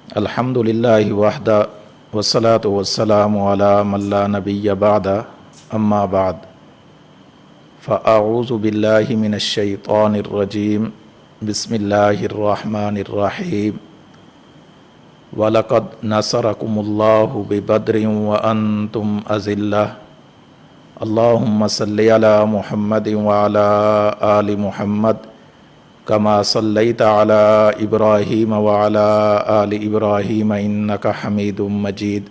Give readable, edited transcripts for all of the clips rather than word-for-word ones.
الحمدللہ وحدہ والصلاة والسلام علی من لا نبی بعدہ اما بعد فاعوذ باللہ من الشیطان الرجیم بسم اللہ الرحمن الرحیم وَلَقَدْ نَصَرَكُمُ اللَّهُ بِبَدْرٍ وَأَنْتُمْ أَذِلَّةٌ اللہم صلی علی محمد وعلی آل محمد كما صليت على إبراهيم وعلى آل إبراهيم إنك حميد مجيد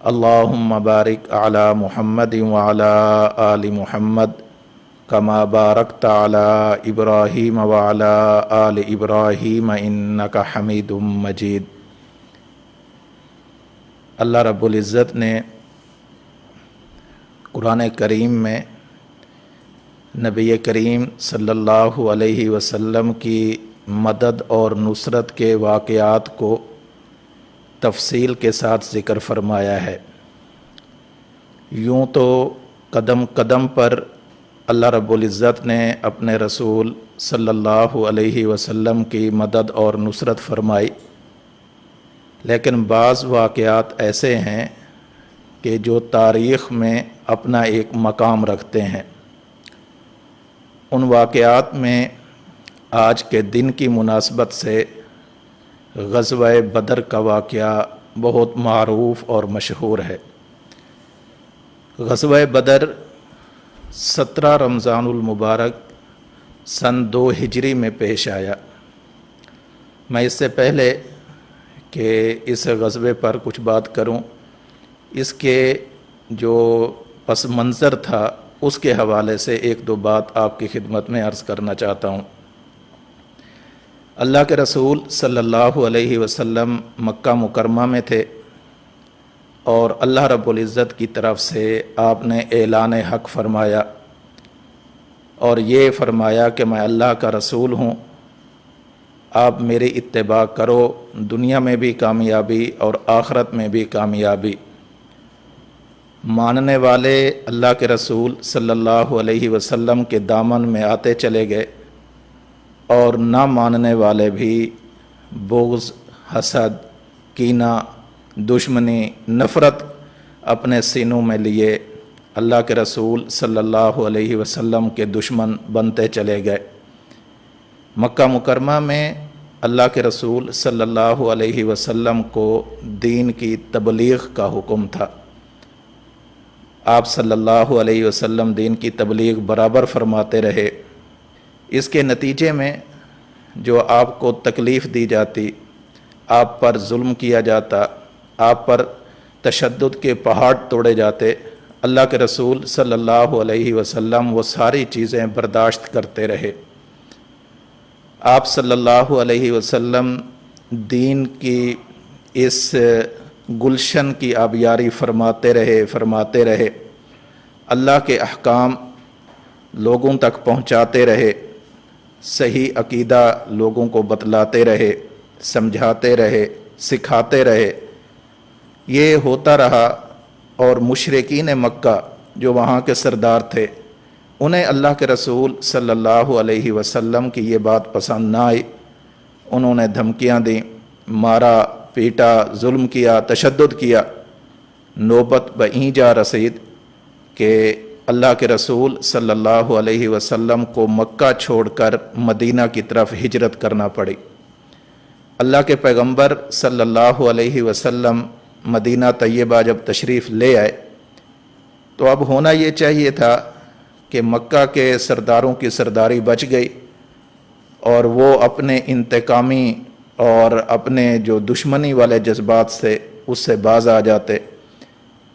اللهم بارك على محمد وعلى آل محمد كما باركت على إبراهيم وعلى آل إبراهيم إنك حميد مجيد۔ اللہ رب العزت نے قرآن کریم میں نبی کریم صلی اللہ علیہ وسلم کی مدد اور نصرت کے واقعات کو تفصیل کے ساتھ ذکر فرمایا ہے۔ یوں تو قدم قدم پر اللہ رب العزت نے اپنے رسول صلی اللہ علیہ وسلم کی مدد اور نصرت فرمائی، لیکن بعض واقعات ایسے ہیں کہ جو تاریخ میں اپنا ایک مقام رکھتے ہیں۔ ان واقعات میں آج کے دن کی مناسبت سے غزوہ بدر کا واقعہ بہت معروف اور مشہور ہے۔ غزوہ بدر 17 رمضان المبارک سن 2 ہجری میں پیش آیا۔ میں اس سے پہلے کہ اس غزوے پر کچھ بات کروں، اس کے جو پس منظر تھا اس کے حوالے سے ایک دو بات آپ کی خدمت میں عرض کرنا چاہتا ہوں۔ اللہ کے رسول صلی اللہ علیہ وسلم مکہ مکرمہ میں تھے، اور اللہ رب العزت کی طرف سے آپ نے اعلان حق فرمایا، اور یہ فرمایا کہ میں اللہ کا رسول ہوں، آپ میری اتباع کرو، دنیا میں بھی کامیابی اور آخرت میں بھی کامیابی۔ ماننے والے اللہ کے رسول صلی اللہ علیہ وسلم کے دامن میں آتے چلے گئے، اور نہ ماننے والے بھی بغض، حسد، کینہ، دشمنی، نفرت اپنے سینوں میں لیے اللہ کے رسول صلی اللہ علیہ وسلم کے دشمن بنتے چلے گئے۔ مکہ مکرمہ میں اللہ کے رسول صلی اللہ علیہ وسلم کو دین کی تبلیغ کا حکم تھا۔ آپ صلی اللہ علیہ وسلم دین کی تبلیغ برابر فرماتے رہے۔ اس کے نتیجے میں جو آپ کو تکلیف دی جاتی، آپ پر ظلم کیا جاتا، آپ پر تشدد کے پہاڑ توڑے جاتے، اللہ کے رسول صلی اللہ علیہ وسلم وہ ساری چیزیں برداشت کرتے رہے۔ آپ صلی اللہ علیہ وسلم دین کی اس گلشن کی آبیاری فرماتے رہے، اللہ کے احکام لوگوں تک پہنچاتے رہے، صحیح عقیدہ لوگوں کو بتلاتے رہے، سمجھاتے رہے، سکھاتے رہے۔ یہ ہوتا رہا، اور مشرکین مکہ جو وہاں کے سردار تھے، انہیں اللہ کے رسول صلی اللہ علیہ وسلم کی یہ بات پسند نہ آئی۔ انہوں نے دھمکیاں دیں، مارا پیٹا، ظلم کیا، تشدد کیا۔ نوبت بہیں جا رسید کہ اللہ کے رسول صلی اللہ علیہ وسلم کو مکہ چھوڑ کر مدینہ کی طرف ہجرت کرنا پڑی۔ اللہ کے پیغمبر صلی اللہ علیہ وسلم مدینہ طیبہ جب تشریف لے آئے تو اب ہونا یہ چاہیے تھا کہ مکہ کے سرداروں کی سرداری بچ گئی، اور وہ اپنے انتقامی اور اپنے جو دشمنی والے جذبات سے اس سے باز آ جاتے۔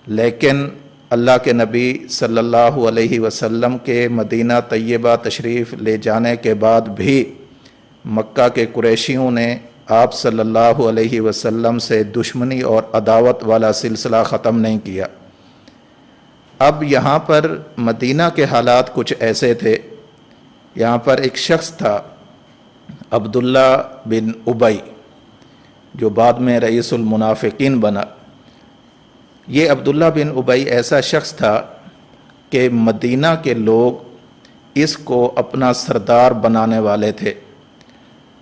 لیکن اللہ کے نبی صلی اللہ علیہ وسلم کے مدینہ طیبہ تشریف لے جانے کے بعد بھی مکہ کے قریشیوں نے آپ صلی اللہ علیہ وسلم سے دشمنی اور عداوت والا سلسلہ ختم نہیں کیا۔ اب یہاں پر مدینہ کے حالات کچھ ایسے تھے۔ یہاں پر ایک شخص تھا عبداللہ بن ابی، جو بعد میں رئیس المنافقین بنا۔ یہ عبداللہ بن ابی ایسا شخص تھا کہ مدینہ کے لوگ اس کو اپنا سردار بنانے والے تھے۔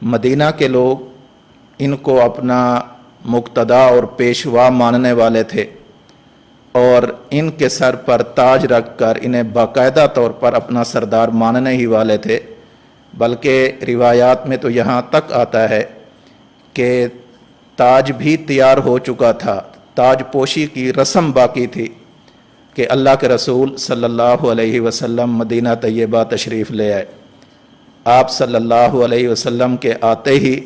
مدینہ کے لوگ ان کو اپنا مقتدا اور پیشوا ماننے والے تھے اور ان کے سر پر تاج رکھ کر انہیں باقاعدہ طور پر اپنا سردار ماننے ہی والے تھے، بلکہ روایات میں تو یہاں تک آتا ہے کہ تاج بھی تیار ہو چکا تھا، تاج پوشی کی رسم باقی تھی کہ اللہ کے رسول صلی اللہ علیہ وسلم مدینہ طیبہ تشریف لے آئے۔ آپ صلی اللہ علیہ وسلم کے آتے ہی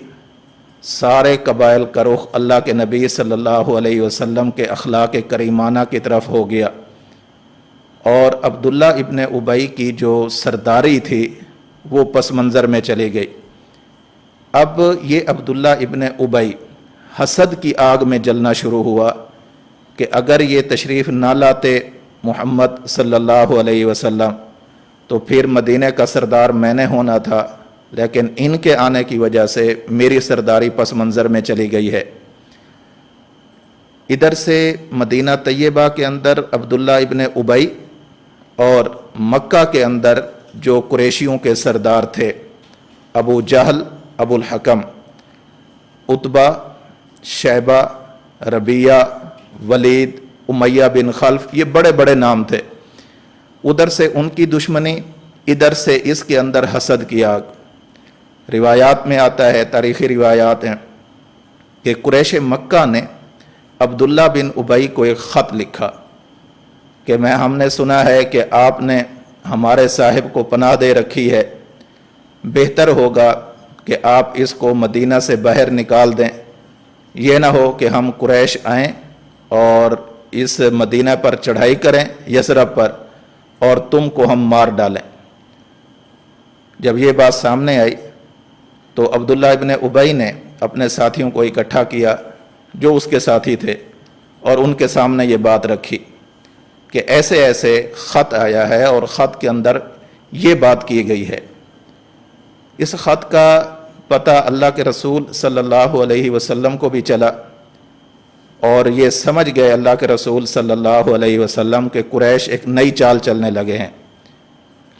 سارے قبائل کا رخ اللہ کے نبی صلی اللہ علیہ وسلم کے اخلاق کریمانہ کی طرف ہو گیا، اور عبداللہ ابن ابی کی جو سرداری تھی وہ پس منظر میں چلی گئی۔ اب یہ عبداللہ ابن ابی حسد کی آگ میں جلنا شروع ہوا کہ اگر یہ تشریف نہ لاتے محمد صلی اللہ علیہ وسلم تو پھر مدینہ کا سردار میں نے ہونا تھا، لیکن ان کے آنے کی وجہ سے میری سرداری پس منظر میں چلی گئی ہے۔ ادھر سے مدینہ طیبہ کے اندر عبداللہ ابن ابی اور مکہ کے اندر جو قریشیوں کے سردار تھے، ابو جہل، ابو الحکم، عتبہ، شیبہ، ربیعہ، ولید، امیہ بن خلف، یہ بڑے بڑے نام تھے۔ ادھر سے ان کی دشمنی، ادھر سے اس کے اندر حسد کی آگ۔ روایات میں آتا ہے، تاریخی روایات ہیں کہ قریش مکہ نے عبداللہ بن ابی کو ایک خط لکھا کہ ہم نے سنا ہے کہ آپ نے ہمارے صاحب کو پناہ دے رکھی ہے، بہتر ہوگا کہ آپ اس کو مدینہ سے باہر نکال دیں، یہ نہ ہو کہ ہم قریش آئیں اور اس مدینہ پر چڑھائی کریں، یثرب پر، اور تم کو ہم مار ڈالیں۔ جب یہ بات سامنے آئی تو عبداللہ ابن ابی نے اپنے ساتھیوں کو اکٹھا کیا جو اس کے ساتھی تھے، اور ان کے سامنے یہ بات رکھی کہ ایسے ایسے خط آیا ہے اور خط کے اندر یہ بات کی گئی ہے۔ اس خط کا پتہ اللہ کے رسول صلی اللہ علیہ وسلم کو بھی چلا، اور یہ سمجھ گئے اللہ کے رسول صلی اللہ علیہ وسلم کہ قریش ایک نئی چال چلنے لگے ہیں۔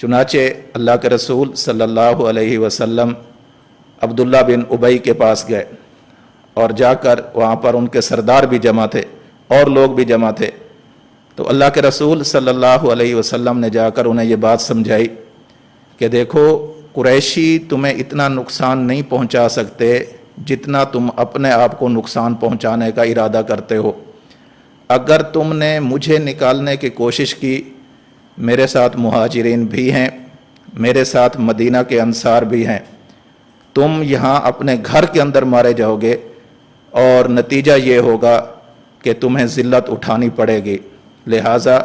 چنانچہ اللہ کے رسول صلی اللہ علیہ وسلم عبداللہ بن ابی کے پاس گئے، اور جا کر وہاں پر ان کے سردار بھی جمع تھے اور لوگ بھی جمع تھے، تو اللہ کے رسول صلی اللہ علیہ وسلم نے جا کر انہیں یہ بات سمجھائی کہ دیکھو، قریشی تمہیں اتنا نقصان نہیں پہنچا سکتے جتنا تم اپنے آپ کو نقصان پہنچانے کا ارادہ کرتے ہو۔ اگر تم نے مجھے نکالنے کی کوشش کی، میرے ساتھ مہاجرین بھی ہیں، میرے ساتھ مدینہ کے انصار بھی ہیں، تم یہاں اپنے گھر کے اندر مارے جاؤ گے، اور نتیجہ یہ ہوگا کہ تمہیں ذلت اٹھانی پڑے گی۔ لہٰذا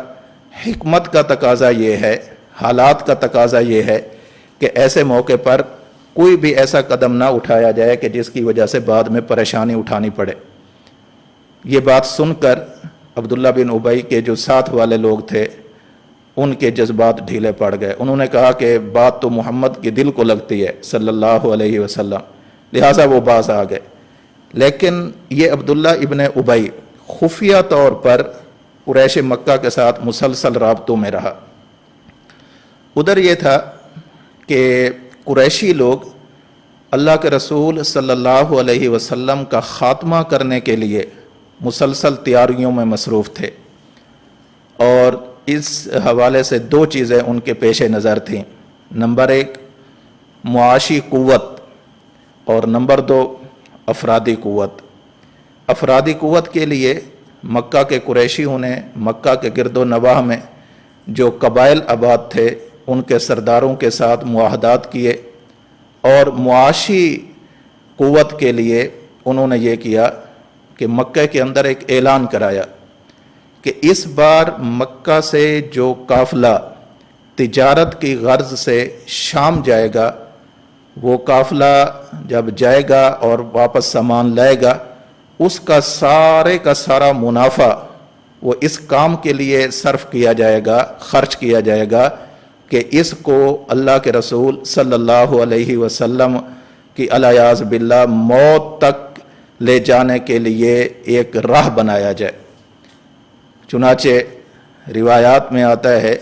حکمت کا تقاضا یہ ہے، حالات کا تقاضا یہ ہے کہ ایسے موقع پر کوئی بھی ایسا قدم نہ اٹھایا جائے کہ جس کی وجہ سے بعد میں پریشانی اٹھانی پڑے۔ یہ بات سن کر عبداللہ بن ابی کے جو ساتھ والے لوگ تھے ان کے جذبات ڈھیلے پڑ گئے۔ انہوں نے کہا کہ بات تو محمد کے دل کو لگتی ہے صلی اللہ علیہ وسلم، لہٰذا وہ باز آ گئے۔ لیکن یہ عبداللہ ابن ابی خفیہ طور پر قریش مکہ کے ساتھ مسلسل رابطوں میں رہا۔ ادھر یہ تھا کہ قریشی لوگ اللہ کے رسول صلی اللہ علیہ وسلم کا خاتمہ کرنے کے لیے مسلسل تیاریوں میں مصروف تھے، اور اس حوالے سے دو چیزیں ان کے پیش نظر تھیں۔ نمبر ایک، معاشی قوت، اور نمبر دو، افرادی قوت۔ افرادی قوت کے لیے مکہ کے قریشیوں نے مکہ کے گرد و نواح میں جو قبائل آباد تھے ان کے سرداروں کے ساتھ معاہدات کیے، اور معاشی قوت کے لیے انہوں نے یہ کیا کہ مکہ کے اندر ایک اعلان کرایا کہ اس بار مکہ سے جو قافلہ تجارت کی غرض سے شام جائے گا، وہ قافلہ جب جائے گا اور واپس سامان لائے گا، اس کا سارا منافع وہ اس کام کے لیے صرف کیا جائے گا، خرچ کیا جائے گا کہ اس کو اللہ کے رسول صلی اللہ علیہ وسلم کی الیاذ باللہ موت تک لے جانے کے لیے ایک راہ بنایا جائے۔ چنانچہ روایات میں آتا ہے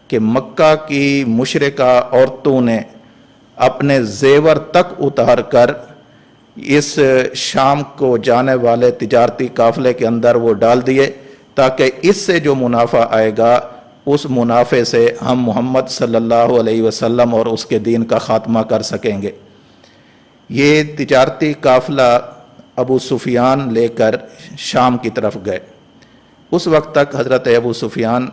کہ مکہ کی مشرکہ عورتوں نے اپنے زیور تک اتار کر اس شام کو جانے والے تجارتی قافلے کے اندر وہ ڈال دیے تاکہ اس سے جو منافع آئے گا اس منافع سے ہم محمد صلی اللہ علیہ وسلم اور اس کے دین کا خاتمہ کر سکیں گے۔ یہ تجارتی قافلہ ابو سفیان لے کر شام کی طرف گئے۔ اس وقت تک حضرت ابو سفیان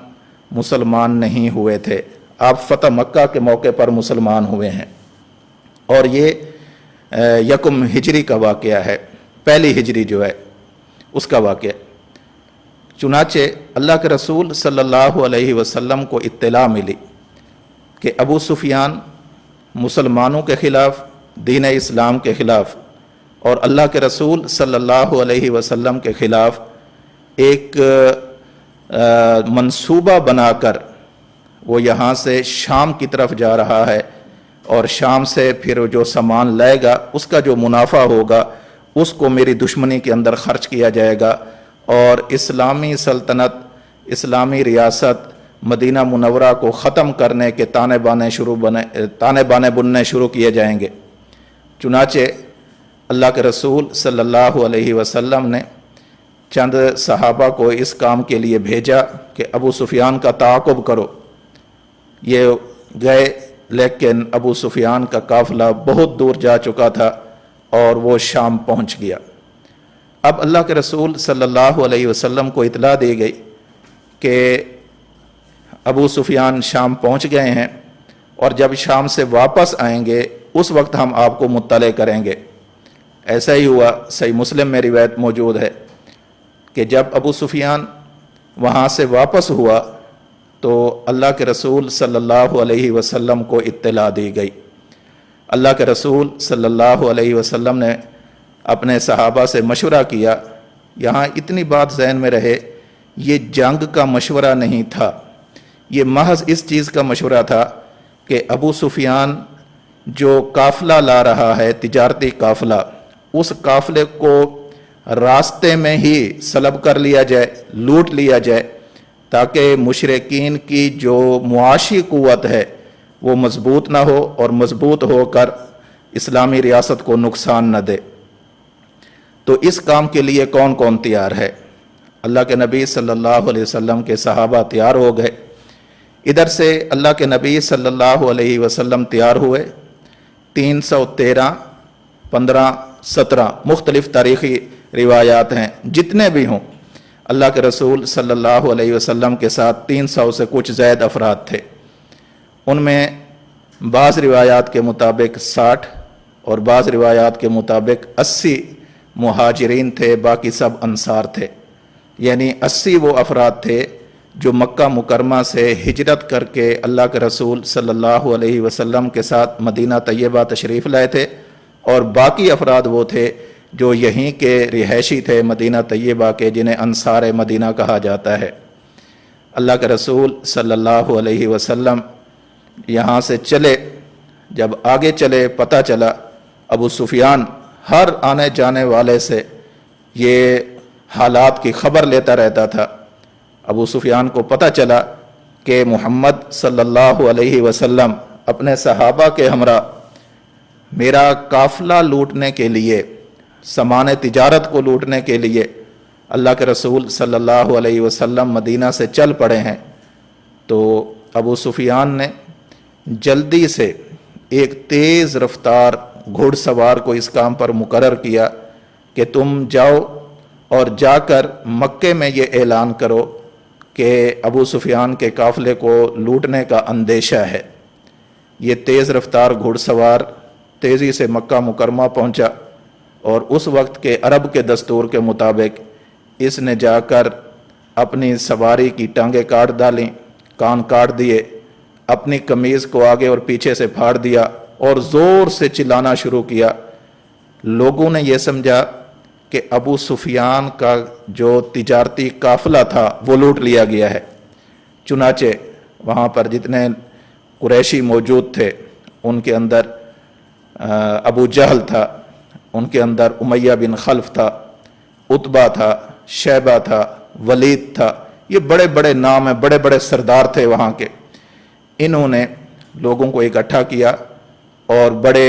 مسلمان نہیں ہوئے تھے، آپ فتح مکہ کے موقع پر مسلمان ہوئے ہیں، اور یہ یکم ہجری کا واقعہ ہے، پہلی ہجری جو ہے اس کا واقعہ۔ چنانچہ اللہ کے رسول صلی اللہ علیہ وسلم کو اطلاع ملی کہ ابو سفیان مسلمانوں کے خلاف، دین اسلام کے خلاف اور اللہ کے رسول صلی اللہ علیہ وسلم کے خلاف ایک منصوبہ بنا کر وہ یہاں سے شام کی طرف جا رہا ہے، اور شام سے پھر جو سامان لائے گا اس کا جو منافع ہوگا اس کو میری دشمنی کے اندر خرچ کیا جائے گا، اور اسلامی سلطنت، اسلامی ریاست مدینہ منورہ کو ختم کرنے کے تانے بانے بننے شروع کیے جائیں گے۔ چنانچہ اللہ کے رسول صلی اللہ علیہ وسلم نے چند صحابہ کو اس کام کے لیے بھیجا کہ ابو سفیان کا تعاقب کرو۔ یہ گئے، لیکن ابو سفیان کا قافلہ بہت دور جا چکا تھا اور وہ شام پہنچ گیا۔ اب اللہ کے رسول صلی اللہ علیہ وسلم کو اطلاع دی گئی کہ ابو سفیان شام پہنچ گئے ہیں، اور جب شام سے واپس آئیں گے اس وقت ہم آپ کو مطلع کریں گے۔ ایسا ہی ہوا، صحیح مسلم میں روایت موجود ہے کہ جب ابو سفیان وہاں سے واپس ہوا تو اللہ کے رسول صلی اللہ علیہ وسلم کو اطلاع دی گئی۔ اللہ کے رسول صلی اللہ علیہ وسلم نے اپنے صحابہ سے مشورہ کیا۔ یہاں اتنی بات ذہن میں رہے، یہ جنگ کا مشورہ نہیں تھا، یہ محض اس چیز کا مشورہ تھا کہ ابو سفیان جو قافلہ لا رہا ہے، تجارتی قافلہ، اس قافلے کو راستے میں ہی سلب کر لیا جائے، لوٹ لیا جائے، تاکہ مشرکین کی جو معاشی قوت ہے وہ مضبوط نہ ہو اور مضبوط ہو کر اسلامی ریاست کو نقصان نہ دے۔ تو اس کام کے لیے کون کون تیار ہے؟ اللہ کے نبی صلی اللہ علیہ وسلم کے صحابہ تیار ہو گئے، ادھر سے اللہ کے نبی صلی اللہ علیہ وسلم تیار ہوئے۔ 313، 15، 17 مختلف تاریخی روایات ہیں، جتنے بھی ہوں اللہ کے رسول صلی اللہ علیہ وسلم کے ساتھ 300 سے کچھ زائد افراد تھے۔ ان میں بعض روایات کے مطابق 60 اور بعض روایات کے مطابق 80 مہاجرین تھے، باقی سب انصار تھے، یعنی 80 وہ افراد تھے جو مکہ مکرمہ سے ہجرت کر کے اللہ کے رسول صلی اللہ علیہ وسلم کے ساتھ مدینہ طیبہ تشریف لائے تھے، اور باقی افراد وہ تھے جو یہیں کے رہائشی تھے مدینہ طیبہ کے، جنہیں انصار مدینہ کہا جاتا ہے۔ اللہ کے رسول صلی اللہ علیہ وسلم یہاں سے چلے، جب آگے چلے پتہ چلا ابو سفیان ہر آنے جانے والے سے یہ حالات کی خبر لیتا رہتا تھا۔ ابو سفیان کو پتہ چلا کہ محمد صلی اللہ علیہ وسلم اپنے صحابہ کے ہمراہ میرا قافلہ لوٹنے کے لیے، سامان تجارت کو لوٹنے کے لیے اللہ کے رسول صلی اللہ علیہ وسلم مدینہ سے چل پڑے ہیں۔ تو ابو سفیان نے جلدی سے ایک تیز رفتار گھڑ سوار کو اس کام پر مقرر کیا کہ تم جاؤ اور جا کر مکے میں یہ اعلان کرو کہ ابو سفیان کے قافلے کو لوٹنے کا اندیشہ ہے۔ یہ تیز رفتار گھڑ سوار تیزی سے مکہ مکرمہ پہنچا، اور اس وقت کے عرب کے دستور کے مطابق اس نے جا کر اپنی سواری کی ٹانگیں کاٹ ڈالیں، کان کاٹ دیے، اپنی قمیض کو آگے اور پیچھے سے پھاڑ دیا اور زور سے چلانا شروع کیا۔ لوگوں نے یہ سمجھا کہ ابو سفیان کا جو تجارتی قافلہ تھا وہ لوٹ لیا گیا ہے۔ چنانچہ وہاں پر جتنے قریشی موجود تھے ان کے اندر ابو جہل تھا، ان کے اندر امیہ بن خلف تھا، عتبہ تھا، شیبہ تھا، ولید تھا، یہ بڑے بڑے نام ہیں، بڑے بڑے سردار تھے وہاں کے۔ انہوں نے لوگوں کو اکٹھا کیا اور بڑے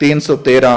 313,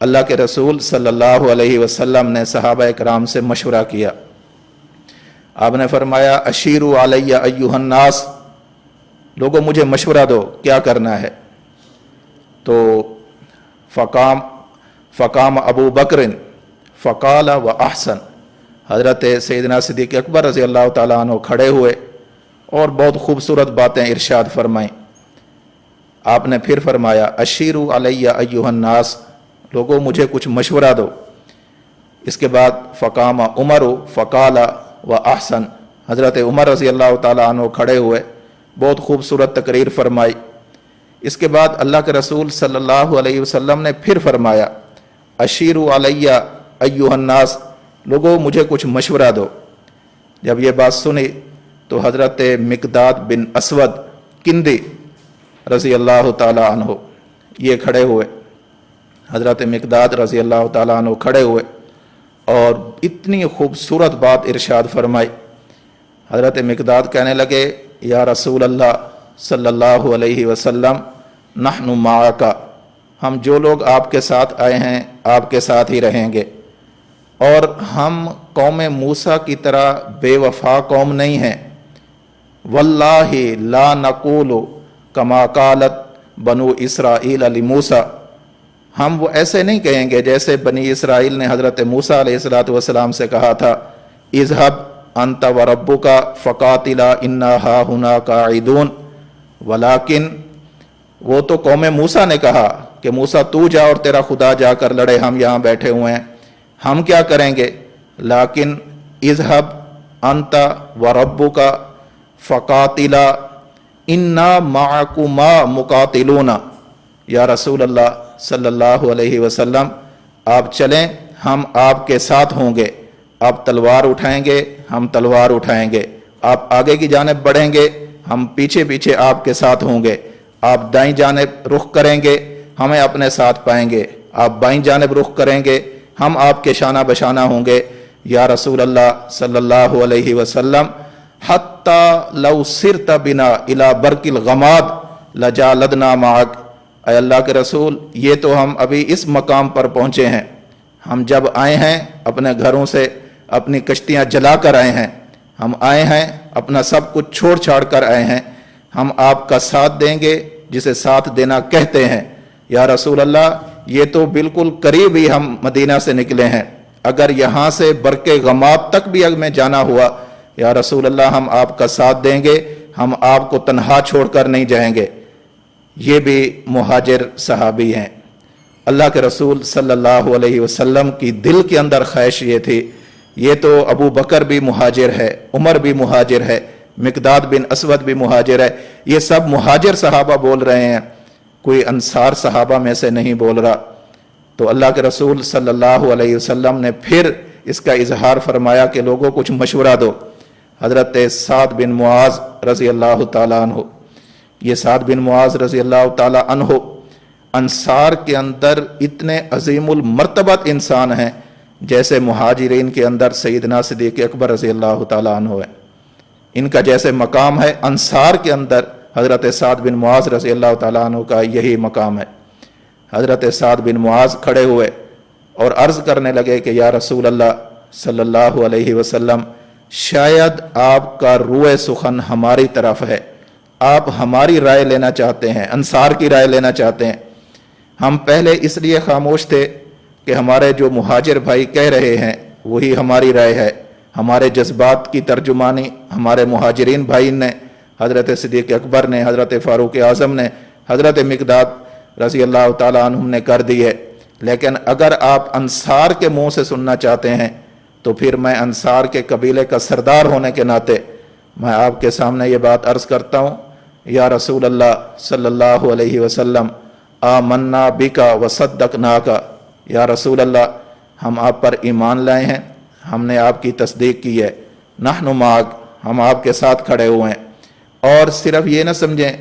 اللہ کے رسول صلی اللہ علیہ وسلم نے صحابہ اکرام سے مشورہ کیا. آپ نے فرمایا اشیروا علیہ ایھا الناس، لوگوں مجھے مشورہ دو کیا کرنا ہے. تو فقام ابو بکر فقال و احسن، حضرت سیدنا صدیق اکبر رضی اللہ تعالیٰ عنہ کھڑے ہوئے اور بہت خوبصورت باتیں ارشاد فرمائیں. آپ نے پھر فرمایا اشیروا علیہ ایھا الناس، لوگوں مجھے کچھ مشورہ دو. اس کے بعد فقام عمر فقال و احسن، حضرت عمر رضی اللہ تعالیٰ عنہ کھڑے ہوئے، بہت خوبصورت تقریر فرمائی. اس کے بعد اللہ کے رسول صلی اللہ علیہ وسلم نے پھر فرمایا اشیروا علیہ ایھا الناس، لوگوں مجھے کچھ مشورہ دو. جب یہ بات سنی تو حضرت مقداد بن اسود کندی رضی اللہ تعالیٰ عنہ یہ کھڑے ہوئے، حضرت مقداد رضی اللہ تعالیٰ عنہ کھڑے ہوئے اور اتنی خوبصورت بات ارشاد فرمائی. حضرت مقداد کہنے لگے یا رسول اللہ صلی اللہ علیہ وسلم نحن معک، ہم جو لوگ آپ کے ساتھ آئے ہیں آپ کے ساتھ ہی رہیں گے، اور ہم قوم موسیٰ کی طرح بے وفا قوم نہیں ہیں. واللہ لا نقول کما قالت بنو اسرائیل لموسیٰ، ہم وہ ایسے نہیں کہیں گے جیسے بنی اسرائیل نے حضرت موسیٰ علیہ السلام سے کہا تھا اذهب انت وربک فقاتلا انا ہاہنا قاعدون، ولیکن وہ تو قوم موسیٰ نے کہا کہ موسیٰ تو جا اور تیرا خدا جا کر لڑے، ہم یہاں بیٹھے ہوئے ہیں، ہم کیا کریں گے. لیکن اذهب انت وربک فقاتلا انا معکما مقاتلون، یا رسول اللہ صلی اللہ علیہ وسلم آپ چلیں، ہم آپ کے ساتھ ہوں گے. آپ تلوار اٹھائیں گے ہم تلوار اٹھائیں گے، آپ آگے کی جانب بڑھیں گے ہم پیچھے پیچھے آپ کے ساتھ ہوں گے، آپ دائیں جانب رخ کریں گے ہمیں اپنے ساتھ پائیں گے، آپ بائیں جانب رخ کریں گے ہم آپ کے شانہ بشانہ ہوں گے. یا رسول اللہ صلی اللہ علیہ وسلم حتی لو سرت بنا الی برق الغماد لجالدنا معک، اے اللہ کے رسول یہ تو ہم ابھی اس مقام پر پہنچے ہیں، ہم جب آئے ہیں اپنے گھروں سے اپنی کشتیاں جلا کر آئے ہیں، ہم آئے ہیں اپنا سب کچھ چھوڑ چھاڑ کر آئے ہیں، ہم آپ کا ساتھ دیں گے جسے ساتھ دینا کہتے ہیں. یا رسول اللہ یہ تو بالکل قریب ہی ہم مدینہ سے نکلے ہیں، اگر یہاں سے برق غماد تک بھی اگر میں جانا ہوا یا رسول اللہ ہم آپ کا ساتھ دیں گے، ہم آپ کو تنہا چھوڑ کر نہیں جائیں گے. یہ بھی مہاجر صحابی ہیں. اللہ کے رسول صلی اللہ علیہ وسلم کی دل کے اندر خواہش یہ تھی، یہ تو ابو بکر بھی مہاجر ہے، عمر بھی مہاجر ہے، مقداد بن اسود بھی مہاجر ہے، یہ سب مہاجر صحابہ بول رہے ہیں، کوئی انصار صحابہ میں سے نہیں بول رہا. تو اللہ کے رسول صلی اللہ علیہ وسلم نے پھر اس کا اظہار فرمایا کہ لوگوں کچھ مشورہ دو. حضرت سعد بن معاذ رضی اللہ تعالیٰ عنہ، یہ سعد بن معاذ رضی اللہ تعالیٰ عنہ انصار کے اندر اتنے عظیم المرتبت انسان ہیں جیسے مہاجرین کے اندر سیدنا صدیق اکبر رضی اللہ تعالیٰ عنہ ہے. ان کا جیسے مقام ہے انصار کے اندر حضرت سعد بن معاذ رضی اللہ تعالیٰ عنہ کا یہی مقام ہے. حضرت سعد بن معاذ کھڑے ہوئے اور عرض کرنے لگے کہ یا رسول اللہ صلی اللہ علیہ وسلم شاید آپ کا روئے سخن ہماری طرف ہے، آپ ہماری رائے لینا چاہتے ہیں، انصار کی رائے لینا چاہتے ہیں. ہم پہلے اس لیے خاموش تھے کہ ہمارے جو مہاجر بھائی کہہ رہے ہیں وہی ہماری رائے ہے، ہمارے جذبات کی ترجمانی ہمارے مہاجرین بھائی نے، حضرت صدیق اکبر نے، حضرت فاروق اعظم نے، حضرت مقداد رضی اللہ تعالیٰ عنہم نے کر دی ہے. لیکن اگر آپ انصار کے منہ سے سننا چاہتے ہیں تو پھر میں انصار کے قبیلے کا سردار ہونے کے ناطے میں آپ کے سامنے یہ بات عرض کرتا ہوں، یا رسول اللہ صلی اللہ علیہ وسلم آمنا بکا وصدقناکا، یا رسول اللہ ہم آپ پر ایمان لائے ہیں، ہم نے آپ کی تصدیق کی ہے، نحن معک، ہم آپ کے ساتھ کھڑے ہوئے ہیں. اور صرف یہ نہ سمجھیں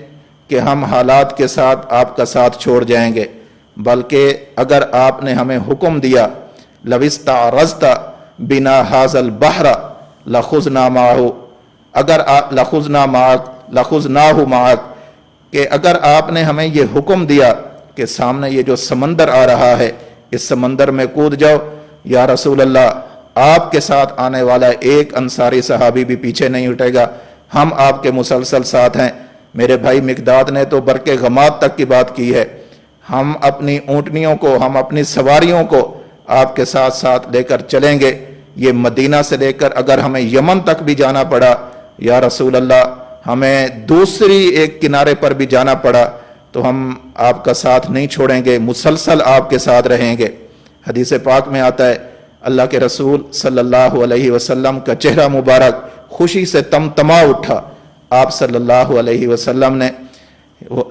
کہ ہم حالات کے ساتھ آپ کا ساتھ چھوڑ جائیں گے، بلکہ اگر آپ نے ہمیں حکم دیا لو استعرضت بنا ھذا البحر لخذنا معه، اگر لخذنا معک لخذناہ معک، کہ اگر آپ نے ہمیں یہ حکم دیا کہ سامنے یہ جو سمندر آ رہا ہے اس سمندر میں کود جاؤ۔ یا رسول اللہ، آپ کے ساتھ آنے والا ایک انصاری صحابی بھی پیچھے نہیں اٹھے گا، ہم آپ کے مسلسل ساتھ ہیں۔ میرے بھائی مقداد نے تو برق غماد تک کی بات کی ہے، ہم اپنی اونٹنیوں کو، ہم اپنی سواریوں کو آپ کے ساتھ ساتھ لے کر چلیں گے۔ یہ مدینہ سے لے کر اگر ہمیں یمن تک بھی جانا پڑا، یا رسول اللہ ہمیں دوسری ایک کنارے پر بھی جانا پڑا تو ہم آپ کا ساتھ نہیں چھوڑیں گے، مسلسل آپ کے ساتھ رہیں گے۔ حدیث پاک میں آتا ہے اللہ کے رسول صلی اللہ علیہ وسلم کا چہرہ مبارک خوشی سے تمتما اٹھا۔ آپ صلی اللہ علیہ وسلم نے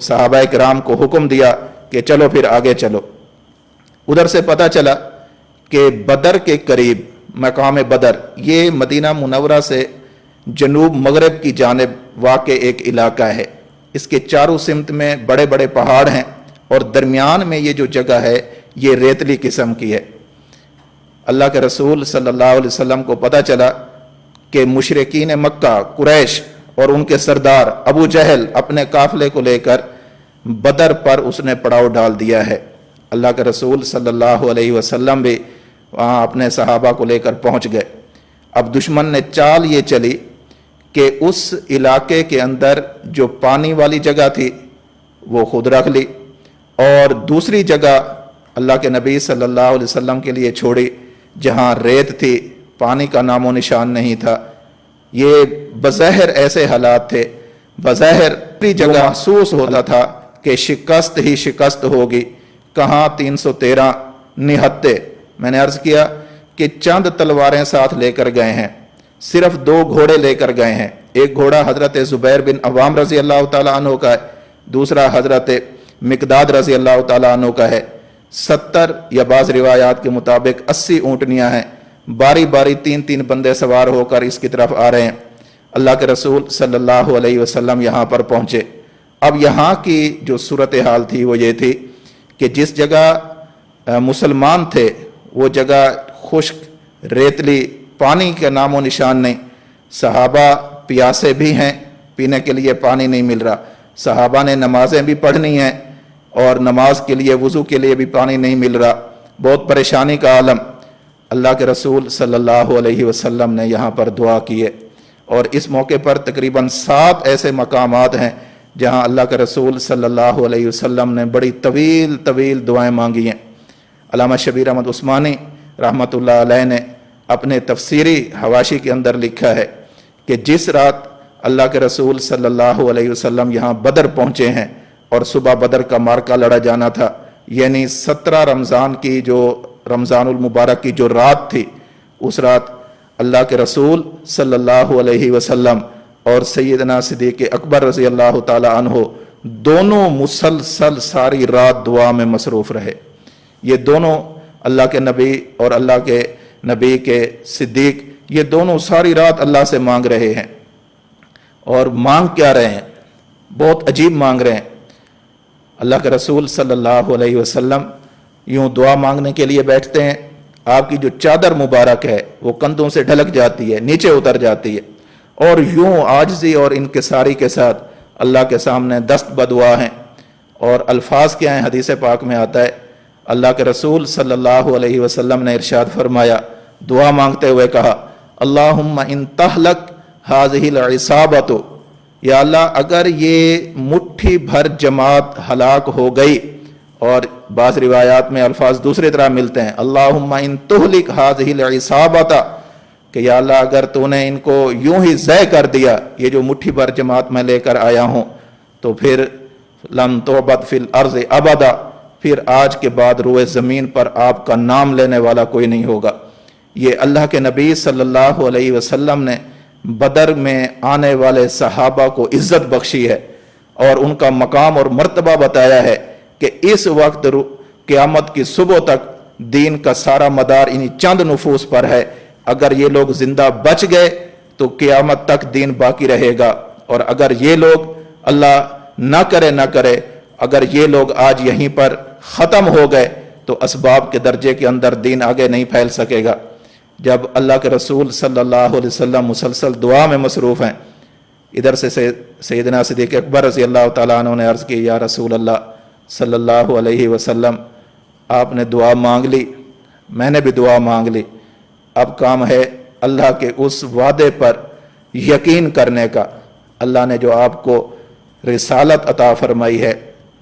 صحابہ کرام کو حکم دیا کہ چلو پھر آگے چلو۔ ادھر سے پتہ چلا کہ بدر کے قریب مقام بدر، یہ مدینہ منورہ سے جنوب مغرب کی جانب واقع ایک علاقہ ہے۔ اس کے چاروں سمت میں بڑے بڑے پہاڑ ہیں اور درمیان میں یہ جو جگہ ہے یہ ریتلی قسم کی ہے۔ اللہ کے رسول صلی اللہ علیہ وسلم کو پتہ چلا کہ مشرکین مکہ قریش اور ان کے سردار ابو جہل اپنے قافلے کو لے کر بدر پر اس نے پڑاؤ ڈال دیا ہے۔ اللہ کے رسول صلی اللہ علیہ وسلم بھی وہاں اپنے صحابہ کو لے کر پہنچ گئے۔ اب دشمن نے چال یہ چلی کہ اس علاقے کے اندر جو پانی والی جگہ تھی وہ خود رکھ لی اور دوسری جگہ اللہ کے نبی صلی اللہ علیہ وسلم کے لیے چھوڑی جہاں ریت تھی، پانی کا نام و نشان نہیں تھا۔ یہ بظاہر ایسے حالات تھے، بظاہر جگہ محسوس ہوتا تھا کہ شکست ہی شکست ہوگی۔ کہاں 313 نہتے، میں نے عرض کیا کہ چند تلواریں ساتھ لے کر گئے ہیں، صرف 2 گھوڑے لے کر گئے ہیں۔ ایک گھوڑا حضرت زبیر بن عوام رضی اللہ تعالیٰ عنہ کا ہے، دوسرا حضرت مقداد رضی اللہ تعالیٰ عنہ کا ہے۔ 70 یا بعض روایات کے مطابق 80 اونٹنیاں ہیں، باری باری 3 بندے سوار ہو کر اس کی طرف آ رہے ہیں۔ اللہ کے رسول صلی اللہ علیہ وسلم یہاں پر پہنچے۔ اب یہاں کی جو صورتحال تھی وہ یہ تھی کہ جس جگہ مسلمان تھے وہ جگہ خشک ریتلی، پانی کا نام و نشان نہیں، صحابہ پیاسے بھی ہیں، پینے کے لیے پانی نہیں مل رہا، صحابہ نے نمازیں بھی پڑھنی ہیں اور نماز کے لیے وضو کے لیے بھی پانی نہیں مل رہا، بہت پریشانی کا عالم۔ اللہ کے رسول صلی اللہ علیہ وسلم نے یہاں پر دعا کی ہے اور اس موقع پر تقریباً 7 ایسے مقامات ہیں جہاں اللہ کے رسول صلی اللہ علیہ وسلم نے بڑی طویل دعائیں مانگی ہیں۔ علامہ شبیر احمد عثمانی رحمۃ اللہ علیہ نے اپنے تفسیری حواشی کے اندر لکھا ہے کہ جس رات اللہ کے رسول صلی اللہ علیہ وسلم یہاں بدر پہنچے ہیں اور صبح بدر کا معرکہ لڑا جانا تھا، یعنی 17 رمضان کی جو رمضان المبارک کی جو رات تھی، اس رات اللہ کے رسول صلی اللہ علیہ وسلم اور سیدنا صدیق اکبر رضی اللہ تعالی عنہ دونوں مسلسل ساری رات دعا میں مصروف رہے۔ یہ دونوں اللہ کے نبی اور اللہ کے نبی کے صدیق، یہ دونوں ساری رات اللہ سے مانگ رہے ہیں۔ اور مانگ کیا رہے ہیں؟ بہت عجیب مانگ رہے ہیں۔ اللہ کے رسول صلی اللہ علیہ وسلم یوں دعا مانگنے کے لیے بیٹھتے ہیں، آپ کی جو چادر مبارک ہے وہ کندھوں سے ڈھلک جاتی ہے، نیچے اتر جاتی ہے، اور یوں عاجزی اور انکساری کے ساتھ اللہ کے سامنے دست بدعا ہیں۔ اور الفاظ کیا ہیں؟ حدیث پاک میں آتا ہے اللہ کے رسول صلی اللہ علیہ وسلم نے ارشاد فرمایا، دعا مانگتے ہوئے کہا، اللہم ان تہلک ہذہ العصابۃ، یا اللہ اگر یہ مٹھی بھر جماعت ہلاک ہو گئی، اور بعض روایات میں الفاظ دوسری طرح ملتے ہیں، اللہم ان تہلک ہذہ العصابۃ، کہ یا اللہ اگر تو نے ان کو یوں ہی ضائع کر دیا، یہ جو مٹھی بھر جماعت میں لے کر آیا ہوں، تو پھر لن تعبد فی الارض ابدا، پھر آج کے بعد روئے زمین پر آپ کا نام لینے والا کوئی نہیں ہوگا۔ یہ اللہ کے نبی صلی اللہ علیہ وسلم نے بدر میں آنے والے صحابہ کو عزت بخشی ہے اور ان کا مقام اور مرتبہ بتایا ہے کہ اس وقت قیامت کی صبح تک دین کا سارا مدار انہی چند نفوس پر ہے۔ اگر یہ لوگ زندہ بچ گئے تو قیامت تک دین باقی رہے گا، اور اگر یہ لوگ اللہ نہ کرے اگر یہ لوگ آج یہیں پر ختم ہو گئے تو اسباب کے درجے کے اندر دین آگے نہیں پھیل سکے گا۔ جب اللہ کے رسول صلی اللہ علیہ وسلم مسلسل دعا میں مصروف ہیں، ادھر سے سیدنا صدیق اکبر رضی اللہ تعالیٰ عنہ نے عرض کی، یا رسول اللہ صلی اللہ علیہ وسلم، آپ نے دعا مانگ لی، میں نے بھی دعا مانگ لی، اب کام ہے اللہ کے اس وعدے پر یقین کرنے کا۔ اللہ نے جو آپ کو رسالت عطا فرمائی ہے،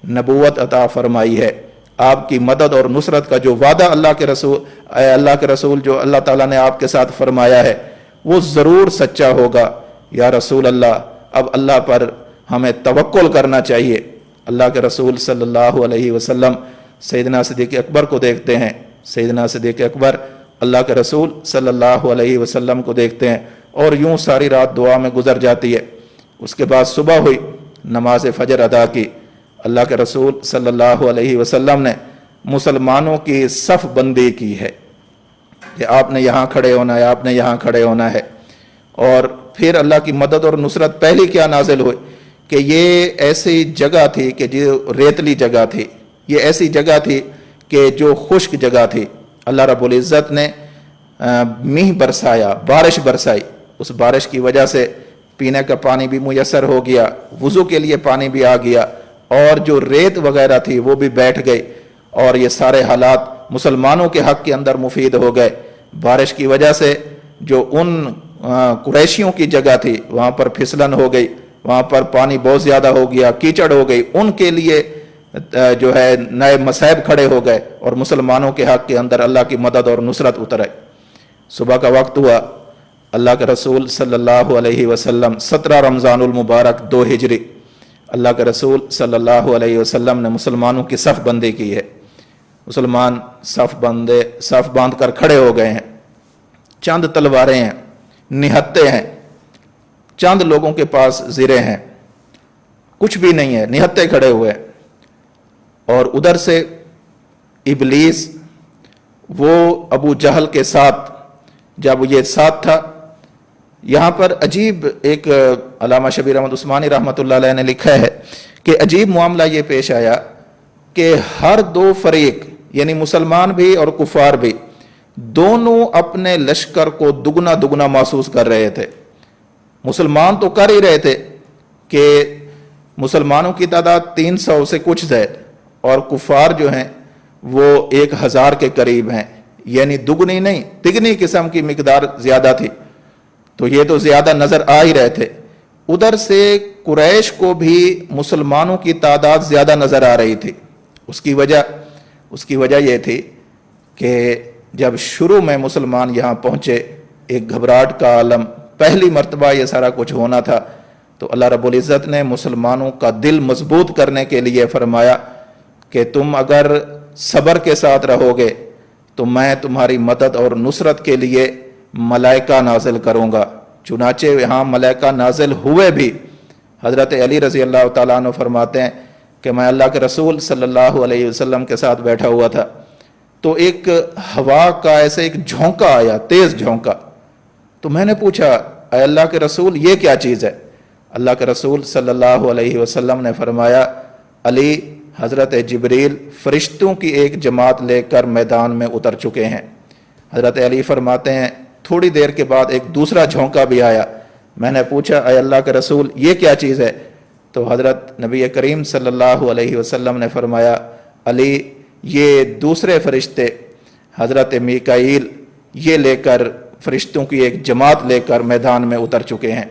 نبوت عطا فرمائی ہے، آپ کی مدد اور نصرت کا جو وعدہ اللہ کے رسول جو اللہ تعالیٰ نے آپ کے ساتھ فرمایا ہے وہ ضرور سچا ہوگا۔ یا رسول اللہ، اب اللہ پر ہمیں توکل کرنا چاہیے۔ اللہ کے رسول صلی اللہ علیہ وسلم سیدنا صدیق اکبر کو دیکھتے ہیں، سیدنا صدیق اکبر اللہ کے رسول صلی اللہ علیہ وسلم کو دیکھتے ہیں، اور یوں ساری رات دعا میں گزر جاتی ہے۔ اس کے بعد صبح ہوئی، نماز فجر ادا کی، اللہ کے رسول صلی اللہ علیہ وسلم نے مسلمانوں کی صف بندی کی ہے کہ آپ نے یہاں کھڑے ہونا ہے، آپ نے یہاں کھڑے ہونا ہے۔ اور پھر اللہ کی مدد اور نصرت پہلی کیا نازل ہوئی کہ یہ ایسی جگہ تھی کہ جو ریتلی جگہ تھی، یہ ایسی جگہ تھی کہ جو خشک جگہ تھی۔ اللہ رب العزت نے میہ برسایا، بارش برسائی، اس بارش کی وجہ سے پینے کا پانی بھی میسر ہو گیا، وضو کے لیے پانی بھی آ گیا، اور جو ریت وغیرہ تھی وہ بھی بیٹھ گئی، اور یہ سارے حالات مسلمانوں کے حق کے اندر مفید ہو گئے۔ بارش کی وجہ سے جو ان قریشیوں کی جگہ تھی وہاں پر پھسلن ہو گئی، وہاں پر پانی بہت زیادہ ہو گیا، کیچڑ ہو گئی، ان کے لیے جو ہے نئے مصائب کھڑے ہو گئے، اور مسلمانوں کے حق کے اندر اللہ کی مدد اور نصرت اتر آئی۔ صبح کا وقت ہوا، اللہ کے رسول صلی اللہ علیہ وسلم 17 رمضان المبارک 2 ہجری، اللہ کے رسول صلی اللہ علیہ وسلم نے مسلمانوں کی صف بندی کی ہے۔ مسلمان صف باندھ کر کھڑے ہو گئے ہیں، چند تلواریں ہیں، نہتے ہیں، چند لوگوں کے پاس زرے ہیں، کچھ بھی نہیں ہے، نہتے کھڑے ہوئے ہیں۔ اور ادھر سے ابلیس وہ ابو جہل کے ساتھ، جب یہ ساتھ تھا، یہاں پر عجیب ایک علامہ شبیر احمد عثمانی رحمۃ اللہ علیہ نے لکھا ہے کہ عجیب معاملہ یہ پیش آیا کہ ہر دو فریق یعنی مسلمان بھی اور کفار بھی دونوں اپنے لشکر کو دگنا محسوس کر رہے تھے۔ مسلمان تو کر ہی رہے تھے کہ مسلمانوں کی تعداد 300 سے کچھ زائد، اور کفار جو ہیں وہ 1000 کے قریب ہیں، یعنی دگنی نہیں تگنی قسم کی مقدار زیادہ تھی، تو یہ تو زیادہ نظر آ ہی رہے تھے۔ ادھر سے قریش کو بھی مسلمانوں کی تعداد زیادہ نظر آ رہی تھی۔ اس کی وجہ یہ تھی کہ جب شروع میں مسلمان یہاں پہنچے، ایک گھبراہٹ کا عالم، پہلی مرتبہ یہ سارا کچھ ہونا تھا، تو اللہ رب العزت نے مسلمانوں کا دل مضبوط کرنے کے لیے فرمایا کہ تم اگر صبر کے ساتھ رہو گے تو میں تمہاری مدد اور نصرت کے لیے ملائکہ نازل کروں گا۔ چنانچہ یہاں ملائکہ نازل ہوئے بھی۔ حضرت علی رضی اللہ تعالیٰ عنہ فرماتے ہیں کہ میں اللہ کے رسول صلی اللہ علیہ وسلم کے ساتھ بیٹھا ہوا تھا، تو ایک ہوا کا ایسے ایک جھونکا آیا، تیز جھونکا، تو میں نے پوچھا اے اللہ کے رسول یہ کیا چیز ہے؟ اللہ کے رسول صلی اللہ علیہ وسلم نے فرمایا علی، حضرت جبریل فرشتوں کی ایک جماعت لے کر میدان میں اتر چکے ہیں۔ حضرت علی فرماتے ہیں تھوڑی دیر کے بعد ایک دوسرا جھونکا بھی آیا، میں نے پوچھا اے اللہ کے رسول یہ کیا چیز ہے؟ تو حضرت نبی کریم صلی اللہ علیہ وسلم نے فرمایا علی، یہ دوسرے فرشتے حضرت میکائیل یہ لے کر فرشتوں کی ایک جماعت لے کر میدان میں اتر چکے ہیں۔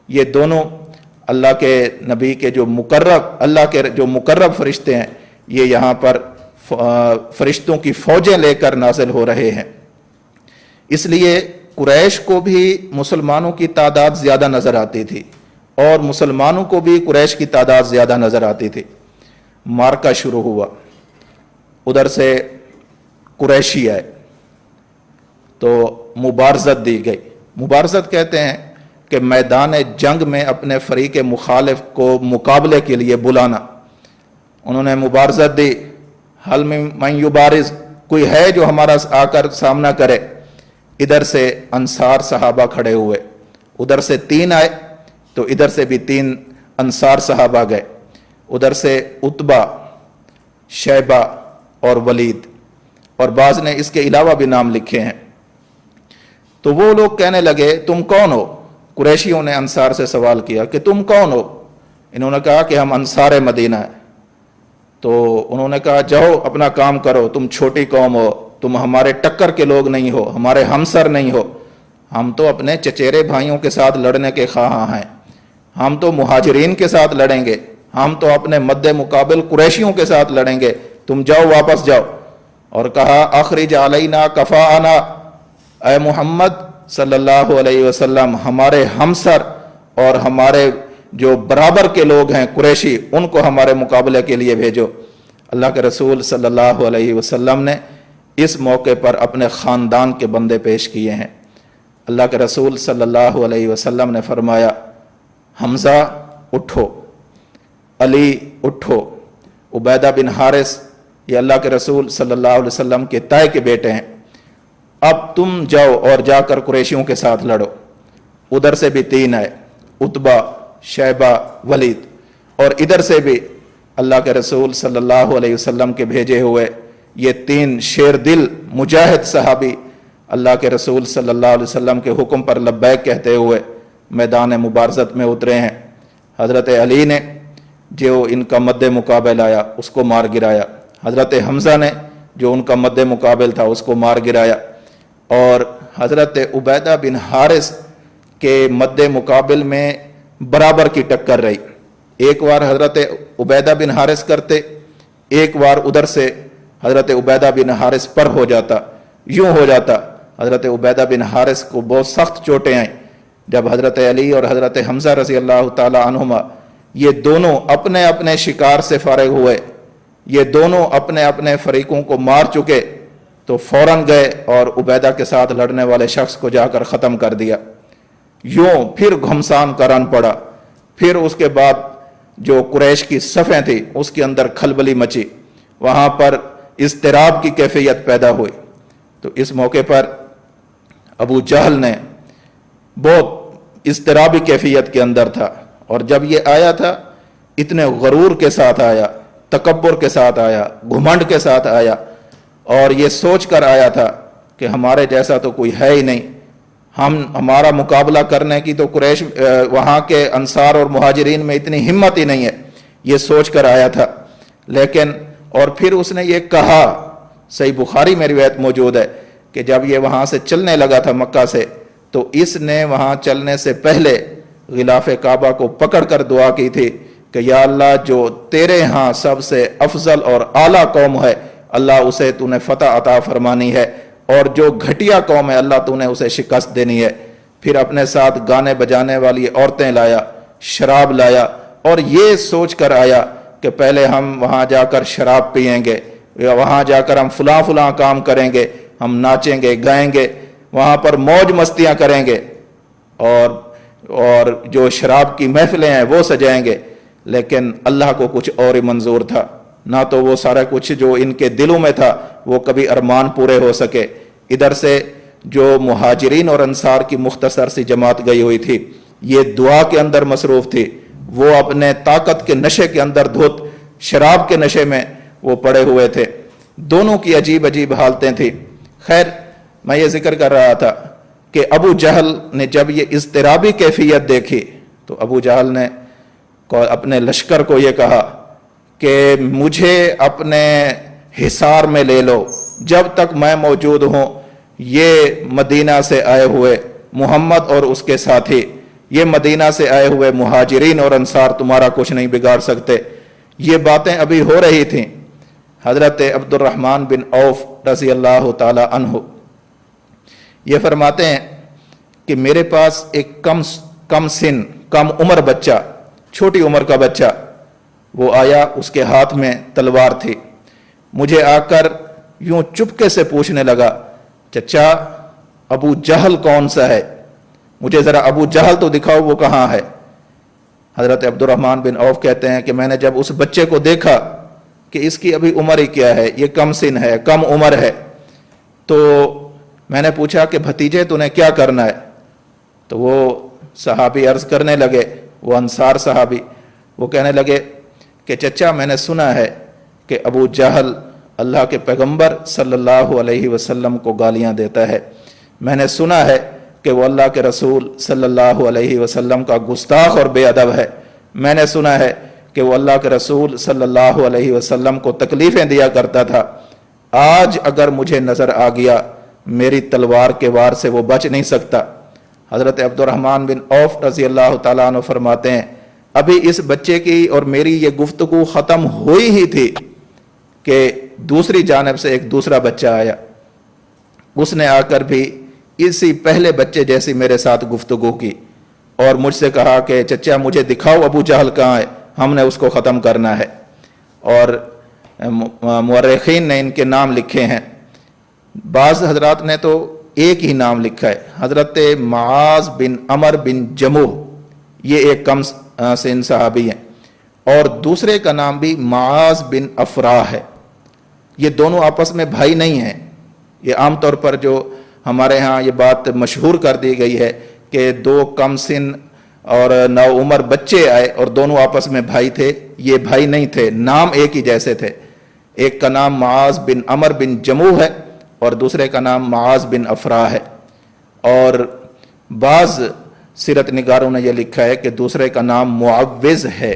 یہ دونوں اللہ کے نبی کے جو مقرب فرشتے ہیں، یہ یہاں پر فرشتوں کی فوجیں لے کر نازل ہو رہے ہیں۔ اس لیے قریش کو بھی مسلمانوں کی تعداد زیادہ نظر آتی تھی، اور مسلمانوں کو بھی قریش کی تعداد زیادہ نظر آتی تھی۔ مارکا شروع ہوا، ادھر سے قریشی آئے تو مبارزت دی گئی۔ مبارزت کہتے ہیں کہ میدان جنگ میں اپنے فریق مخالف کو مقابلے کے لیے بلانا۔ انہوں نے مبارزت دی، حل من یبارز، کوئی ہے جو ہمارا آ کر سامنا کرے؟ ادھر سے انصار صحابہ کھڑے ہوئے، ادھر سے 3 آئے تو ادھر سے بھی 3 انصار صحابہ گئے، ادھر سے عتبہ، شیبہ اور ولید، اور بعض نے اس کے علاوہ بھی نام لکھے ہیں۔ تو وہ لوگ کہنے لگے تم کون ہو؟ قریشیوں نے انصار سے سوال کیا کہ تم کون ہو؟ انہوں نے کہا کہ ہم انصار مدینہ ہیں۔ تو انہوں نے کہا جاؤ اپنا کام کرو، تم چھوٹی قوم ہو، تم ہمارے ٹکر کے لوگ نہیں ہو، ہمارے ہمسر نہیں ہو، ہم تو اپنے چچیرے بھائیوں کے ساتھ لڑنے کے خواہاں ہیں، ہم تو مہاجرین کے ساتھ لڑیں گے، ہم تو اپنے مد مقابل قریشیوں کے ساتھ لڑیں گے، تم جاؤ واپس جاؤ۔ اور کہا اخرج علینا کفاءنا، اے محمد صلی اللہ علیہ وسلم ہمارے ہمسر اور ہمارے جو برابر کے لوگ ہیں قریشی، ان کو ہمارے مقابلے کے لیے بھیجو۔ اللہ کے رسول صلی اللہ علیہ وسلم نے اس موقع پر اپنے خاندان کے بندے پیش کیے ہیں۔ اللہ کے رسول صلی اللہ علیہ وسلم نے فرمایا حمزہ اٹھو، علی اٹھو، عبیدہ بن حارث یہ اللہ کے رسول صلی اللہ علیہ وسلم کے تائے کے بیٹے ہیں، اب تم جاؤ اور جا کر قریشیوں کے ساتھ لڑو۔ ادھر سے بھی 3 آئے، عتبہ، شیبہ، ولید، اور ادھر سے بھی اللہ کے رسول صلی اللہ علیہ وسلم کے بھیجے ہوئے یہ 3 شیر دل مجاہد صحابی اللہ کے رسول صلی اللہ علیہ وسلم کے حکم پر لبیک کہتے ہوئے میدان مبارزت میں اترے ہیں۔ حضرت علی نے جو ان کا مد مقابل آیا اس کو مار گرایا، حضرت حمزہ نے جو ان کا مد مقابل تھا اس کو مار گرایا، اور حضرت عبیدہ بن حارث کے مد مقابل میں برابر کی ٹکر رہی، ایک بار حضرت عبیدہ بن حارث کرتے، ایک بار ادھر سے حضرت عبیدہ بن حارث پر ہو جاتا، یوں ہو جاتا۔ حضرت عبیدہ بن حارث کو بہت سخت چوٹیں آئیں جب حضرت علی اور حضرت حمزہ رضی اللہ تعالی عنہما یہ دونوں اپنے اپنے شکار سے فارغ ہوئے، یہ دونوں اپنے اپنے فریقوں کو مار چکے، تو فوراً گئے اور عبیدہ کے ساتھ لڑنے والے شخص کو جا کر ختم کر دیا۔ یوں پھر گھمسان کرن پڑا، پھر اس کے بعد جو قریش کی صفیں تھی اس کے اندر کھلبلی مچی، وہاں پر اضطراب کی کیفیت پیدا ہوئی۔ تو اس موقع پر ابو جہل نے بہت اضطرابی کیفیت کے اندر تھا، اور جب یہ آیا تھا اتنے غرور کے ساتھ آیا، تکبر کے ساتھ آیا، گھمنڈ کے ساتھ آیا، اور یہ سوچ کر آیا تھا کہ ہمارے جیسا تو کوئی ہے ہی نہیں، ہمارا مقابلہ کرنے کی تو قریش وہاں کے انصار اور مہاجرین میں اتنی ہمت ہی نہیں ہے، یہ سوچ کر آیا تھا۔ لیکن اور پھر اس نے یہ کہا، صحیح بخاری میں روایت موجود ہے کہ جب یہ وہاں سے چلنے لگا تھا مکہ سے، تو اس نے وہاں چلنے سے پہلے غلاف کعبہ کو پکڑ کر دعا کی تھی کہ یا اللہ جو تیرے ہاں سب سے افضل اور اعلیٰ قوم ہے اللہ اسے تو نے فتح عطا فرمانی ہے، اور جو گھٹیا قوم ہے اللہ تو نے اسے شکست دینی ہے۔ پھر اپنے ساتھ گانے بجانے والی عورتیں لایا، شراب لایا، اور یہ سوچ کر آیا کہ پہلے ہم وہاں جا کر شراب پئیں گے، یا وہاں جا کر ہم فلاں فلاں کام کریں گے، ہم ناچیں گے، گائیں گے، وہاں پر موج مستیاں کریں گے، اور جو شراب کی محفلیں ہیں وہ سجائیں گے۔ لیکن اللہ کو کچھ اور ہی منظور تھا، نہ تو وہ سارا کچھ جو ان کے دلوں میں تھا وہ کبھی ارمان پورے ہو سکے۔ ادھر سے جو مہاجرین اور انصار کی مختصر سی جماعت گئی ہوئی تھی یہ دعا کے اندر مصروف تھی، وہ اپنے طاقت کے نشے کے اندر دھت شراب کے نشے میں وہ پڑے ہوئے تھے۔ دونوں کی عجیب عجیب حالتیں تھیں۔ خیر میں یہ ذکر کر رہا تھا کہ ابو جہل نے جب یہ اضطرابی کیفیت دیکھی تو ابو جہل نے اپنے لشکر کو یہ کہا کہ مجھے اپنے حصار میں لے لو، جب تک میں موجود ہوں یہ مدینہ سے آئے ہوئے محمد اور اس کے ساتھی، یہ مدینہ سے آئے ہوئے مہاجرین اور انصار تمہارا کچھ نہیں بگاڑ سکتے۔ یہ باتیں ابھی ہو رہی تھیں۔ حضرت عبد الرحمن بن عوف رضی اللہ تعالی عنہ یہ فرماتے ہیں کہ میرے پاس ایک کم سن کم عمر بچہ، چھوٹی عمر کا بچہ وہ آیا، اس کے ہاتھ میں تلوار تھی، مجھے آ کر یوں چپکے سے پوچھنے لگا چچا ابو جہل کون سا ہے، مجھے ذرا ابو جہل تو دکھاؤ وہ کہاں ہے۔ حضرت عبد الرحمن بن عوف کہتے ہیں کہ میں نے جب اس بچے کو دیکھا کہ اس کی ابھی عمر ہی کیا ہے، یہ کم سن ہے، کم عمر ہے، تو میں نے پوچھا کہ بھتیجے تو نے کیا کرنا ہے؟ تو وہ صحابی عرض کرنے لگے، وہ انصار صحابی، وہ کہنے لگے کہ چچا میں نے سنا ہے کہ ابو جہل اللہ کے پیغمبر صلی اللہ علیہ وسلم کو گالیاں دیتا ہے، میں نے سنا ہے کہ وہ اللہ کے رسول صلی اللہ علیہ وسلم کا گستاخ اور بے ادب ہے، میں نے سنا ہے کہ وہ اللہ کے رسول صلی اللہ علیہ وسلم کو تکلیفیں دیا کرتا تھا، آج اگر مجھے نظر آ گیا میری تلوار کے وار سے وہ بچ نہیں سکتا۔ حضرت عبد الرحمن بن عوف رضی اللہ تعالیٰ عنہ فرماتے ہیں ابھی اس بچے کی اور میری یہ گفتگو ختم ہوئی ہی تھی کہ دوسری جانب سے ایک دوسرا بچہ آیا، اس نے آ کر بھی اسی پہلے بچے جیسی میرے ساتھ گفتگو کی اور مجھ سے کہا کہ چچا مجھے دکھاؤ ابو جہل کہاں ہے، ہم نے اس کو ختم کرنا ہے۔ اور مورخین نے ان کے نام لکھے ہیں، بعض حضرات نے تو ایک ہی نام لکھا ہے، حضرت معاذ بن عمر بن جموح، یہ ایک کم سن صحابی ہیں، اور دوسرے کا نام بھی معاذ بن افراح ہے۔ یہ دونوں آپس میں بھائی نہیں ہیں، یہ عام طور پر جو ہمارے ہاں یہ بات مشہور کر دی گئی ہے کہ دو کم سن اور نو عمر بچے آئے اور دونوں آپس میں بھائی تھے، یہ بھائی نہیں تھے، نام ایک ہی جیسے تھے، ایک کا نام معاذ بن عمر بن جموح ہے اور دوسرے کا نام معاذ بن افراح ہے۔ اور بعض سیرت نگاروں نے یہ لکھا ہے کہ دوسرے کا نام معوذ ہے،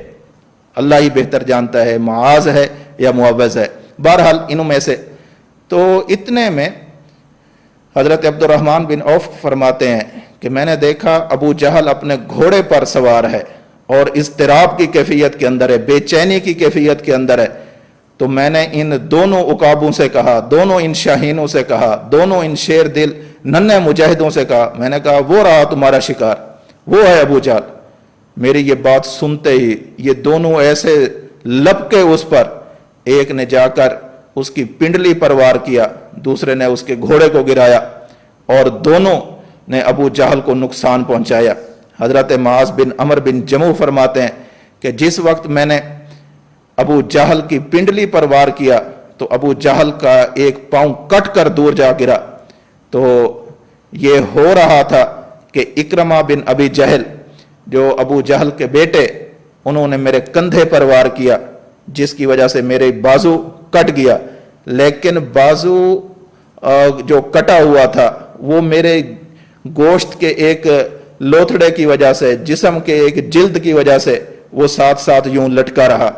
اللہ ہی بہتر جانتا ہے معاذ ہے یا معوذ ہے، بہرحال انہوں میں سے۔ تو اتنے میں حضرت عبد الرحمن بن عوف فرماتے ہیں کہ میں نے دیکھا ابو جہل اپنے گھوڑے پر سوار ہے اور اضطراب کی کیفیت کے اندر ہے، بے چینی کی کیفیت کے اندر ہے، تو میں نے ان دونوں عقابوں سے کہا، دونوں ان شاہینوں سے کہا، دونوں ان شیر دل ننھے مجاہدوں سے کہا، میں نے کہا وہ رہا تمہارا شکار، وہ ہے ابو جہل۔ میری یہ بات سنتے ہی یہ دونوں ایسے لپکے اس پر، ایک نے جا کر اس کی پنڈلی پر وار کیا، دوسرے نے اس کے گھوڑے کو گرایا، اور دونوں نے ابو جہل کو نقصان پہنچایا۔ حضرت معاذ بن عمر بن جموح فرماتے ہیں کہ جس وقت میں نے ابو جہل کی پنڈلی پر وار کیا تو ابو جہل کا ایک پاؤں کٹ کر دور جا گرا، تو یہ ہو رہا تھا کہ اکرمہ بن ابی جہل جو ابو جہل کے بیٹے، انہوں نے میرے کندھے پر وار کیا جس کی وجہ سے میرے بازو کٹ گیا، لیکن بازو جو کٹا ہوا تھا وہ میرے گوشت کے ایک لوتھڑے کی وجہ سے، جسم کے ایک جلد کی وجہ سے وہ ساتھ ساتھ یوں لٹکا رہا۔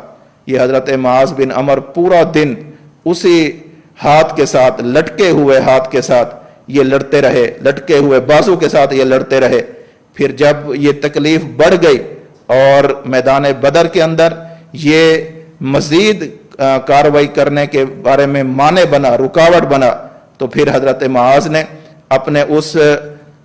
یہ حضرت معاذ بن عمر پورا دن اسی ہاتھ کے ساتھ، لٹکے ہوئے ہاتھ کے ساتھ یہ لڑتے رہے، لٹکے ہوئے بازو کے ساتھ یہ لڑتے رہے۔ پھر جب یہ تکلیف بڑھ گئی اور میدان بدر کے اندر یہ مزید کارروائی کرنے کے بارے میں مانع بنا، رکاوٹ بنا، تو پھر حضرت معاذ نے اپنے اس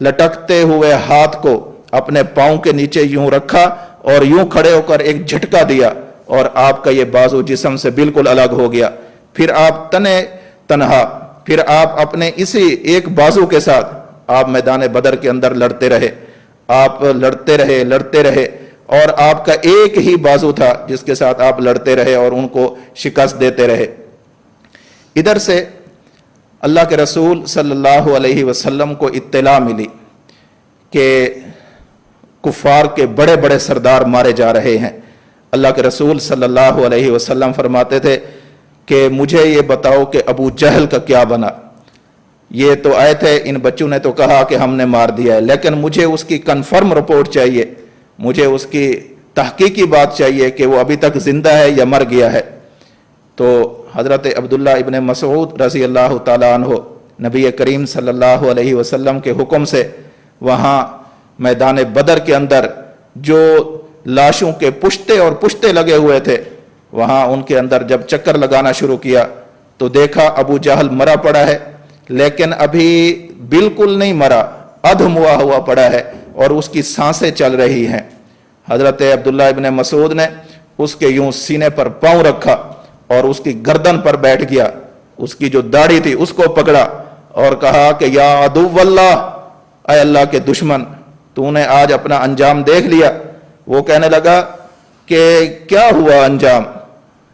لٹکتے ہوئے ہاتھ کو اپنے پاؤں کے نیچے یوں رکھا اور یوں کھڑے ہو کر ایک جھٹکا دیا اور آپ کا یہ بازو جسم سے بالکل الگ ہو گیا۔ پھر آپ تنہا پھر آپ اپنے اسی ایک بازو کے ساتھ آپ میدان بدر کے اندر لڑتے رہے، آپ لڑتے رہے اور آپ کا ایک ہی بازو تھا جس کے ساتھ آپ لڑتے رہے اور ان کو شکست دیتے رہے۔ ادھر سے اللہ کے رسول صلی اللہ علیہ وسلم کو اطلاع ملی کہ کفار کے بڑے بڑے سردار مارے جا رہے ہیں۔ اللہ کے رسول صلی اللہ علیہ وسلم فرماتے تھے کہ مجھے یہ بتاؤ کہ ابو جہل کا کیا بنا۔ یہ تو آئے تھے، ان بچوں نے تو کہا کہ ہم نے مار دیا ہے، لیکن مجھے اس کی کنفرم رپورٹ چاہیے، مجھے اس کی تحقیقی بات چاہیے کہ وہ ابھی تک زندہ ہے یا مر گیا ہے۔ تو حضرت عبداللہ ابن مسعود رضی اللہ تعالیٰ عنہ نبی کریم صلی اللہ علیہ وسلم کے حکم سے وہاں میدان بدر کے اندر جو لاشوں کے پشتے لگے ہوئے تھے، وہاں ان کے اندر جب چکر لگانا شروع کیا تو دیکھا ابو جہل مرا پڑا ہے، لیکن ابھی بالکل نہیں مرا، ادھم ہوا پڑا ہے اور اس کی سانسیں چل رہی ہیں۔ حضرت عبداللہ ابن مسعود نے اس کے یوں سینے پر پاؤں رکھا اور اس کی گردن پر بیٹھ گیا، اس کی جو داڑھی تھی اس کو پکڑا اور کہا کہ یا عدو اللہ، اے اللہ کے دشمن، تو نے آج اپنا انجام دیکھ لیا۔ وہ کہنے لگا کہ کیا ہوا انجام؟